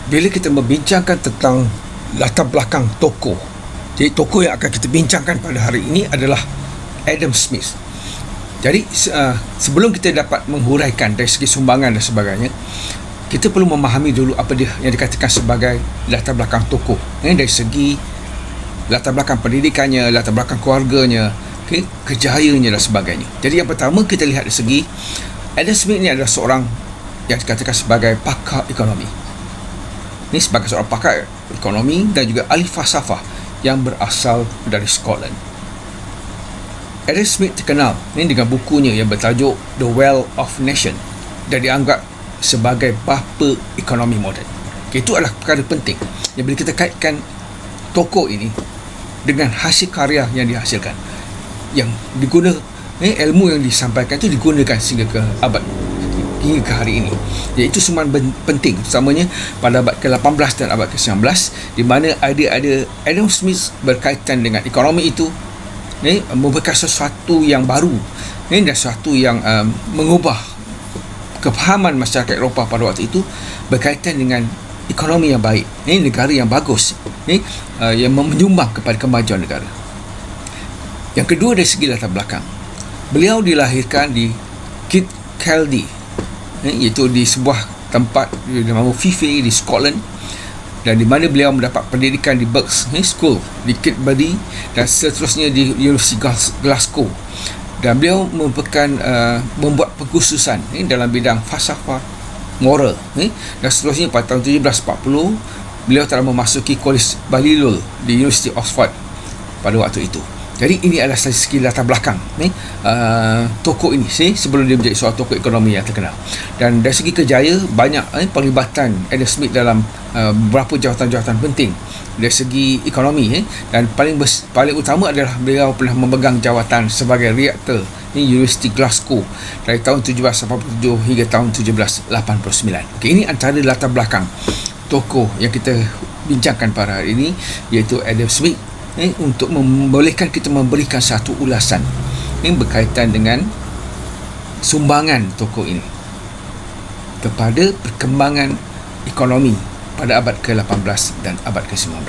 bila kita membincangkan tentang latar belakang tokoh, jadi tokoh yang akan kita bincangkan pada hari ini adalah Adam Smith. Jadi sebelum kita dapat menghuraikan dari segi sumbangan dan sebagainya, kita perlu memahami dulu apa dia yang dikatakan sebagai latar belakang tokoh, dari segi latar belakang pendidikannya, latar belakang keluarganya, kejayaannya dan sebagainya. Jadi yang pertama kita lihat dari segi Adam Smith ni adalah seorang yang dikatakan sebagai pakar ekonomi. Ini sebagai seorang pakar ekonomi dan juga ahli falsafah yang berasal dari Scotland. Adam Smith terkenal dengan bukunya yang bertajuk The Wealth of Nations dan dianggap sebagai bapa ekonomi moden. Itu adalah perkara penting yang bila kita kaitkan tokoh ini dengan hasil karya yang dihasilkan, yang digunakan, ilmu yang disampaikan itu digunakan hingga ke hari ini. Iaitu semua penting, utamanya pada abad ke-18 dan abad ke-19, di mana idea-idea Adam Smith berkaitan dengan ekonomi itu merupakan sesuatu yang baru dan sesuatu yang mengubah kefahaman masyarakat Eropah pada waktu itu berkaitan dengan ekonomi yang baik, negara yang bagus, yang menyumbang kepada kemajuan negara. Yang kedua dari segi latar belakang, beliau dilahirkan di Kirkcaldy, iaitu di sebuah tempat nama Fife di Scotland, dan di mana beliau mendapat pendidikan di Berks School di Kirkcaldy dan seterusnya di University Glasgow. Dan beliau merupakan membuat pengkhususan dalam bidang falsafah moral, dan seterusnya pada tahun 1740 beliau telah memasuki College Balliol di University Oxford pada waktu itu. Jadi ini adalah segi latar belakang tokoh ini sebelum dia menjadi seorang tokoh ekonomi yang terkenal. Dan dari segi kejaya, banyak penglibatan Adam Smith dalam beberapa jawatan-jawatan penting dari segi ekonomi, dan paling utama adalah beliau pernah memegang jawatan sebagai rektor University Glasgow dari tahun 1787 hingga tahun 1789. Ini antara latar belakang tokoh yang kita bincangkan pada hari ini, iaitu Adam Smith, untuk membolehkan kita memberikan satu ulasan berkaitan dengan sumbangan tokoh ini kepada perkembangan ekonomi pada abad ke-18 dan abad ke-19.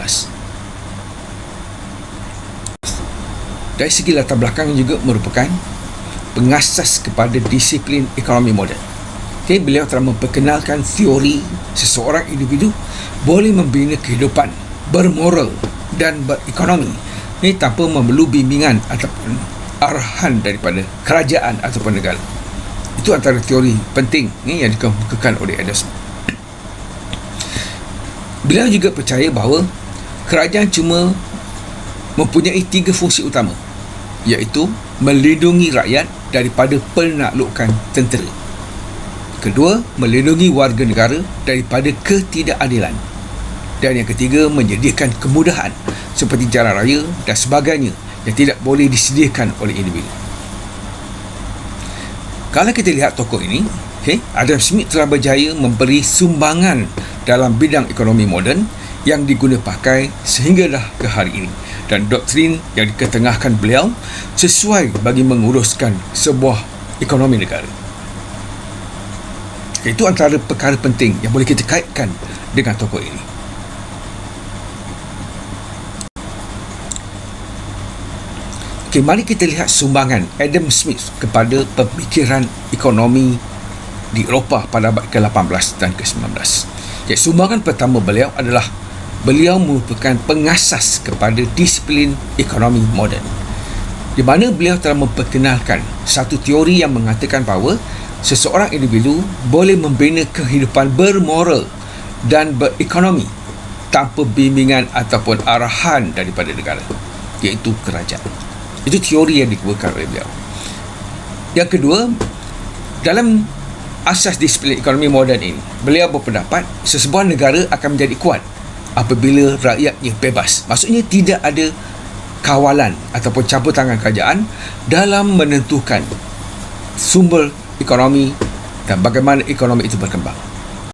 Dari segi latar belakang juga merupakan pengasas kepada disiplin ekonomi moden. Beliau telah memperkenalkan teori seseorang individu boleh membina kehidupan bermoral dan berekonomi tanpa memerlu bimbingan ataupun arahan daripada kerajaan ataupun negara. Itu antara teori penting yang dikemukakan oleh Adam Smith. Beliau juga percaya bahawa kerajaan cuma mempunyai 3 fungsi utama, iaitu melindungi rakyat daripada penaklukan tentera. Kedua, melindungi warga negara daripada ketidakadilan. Dan yang ketiga, menyediakan kemudahan seperti jalan raya dan sebagainya yang tidak boleh disediakan oleh individu. Kalau kita lihat tokoh ini, Adam Smith telah berjaya memberi sumbangan dalam bidang ekonomi moden yang diguna pakai sehinggalah ke hari ini, dan doktrin yang diketengahkan beliau sesuai bagi menguruskan sebuah ekonomi negara. Itu antara perkara penting yang boleh kita kaitkan dengan tokoh ini. Mari kita lihat sumbangan Adam Smith kepada pemikiran ekonomi di Eropah pada abad ke-18 dan ke-19. Jadi sumbangan pertama beliau adalah beliau merupakan pengasas kepada disiplin ekonomi moden, di mana beliau telah memperkenalkan satu teori yang mengatakan bahawa seseorang individu boleh membina kehidupan bermoral dan berekonomi tanpa bimbingan ataupun arahan daripada negara, iaitu kerajaan. Itu teori yang dikemukakan oleh beliau. Yang kedua, dalam asas disiplin ekonomi moden ini, beliau berpendapat sesebuah negara akan menjadi kuat apabila rakyatnya bebas. Maksudnya tidak ada kawalan ataupun campur tangan kerajaan dalam menentukan sumber ekonomi dan bagaimana ekonomi itu berkembang.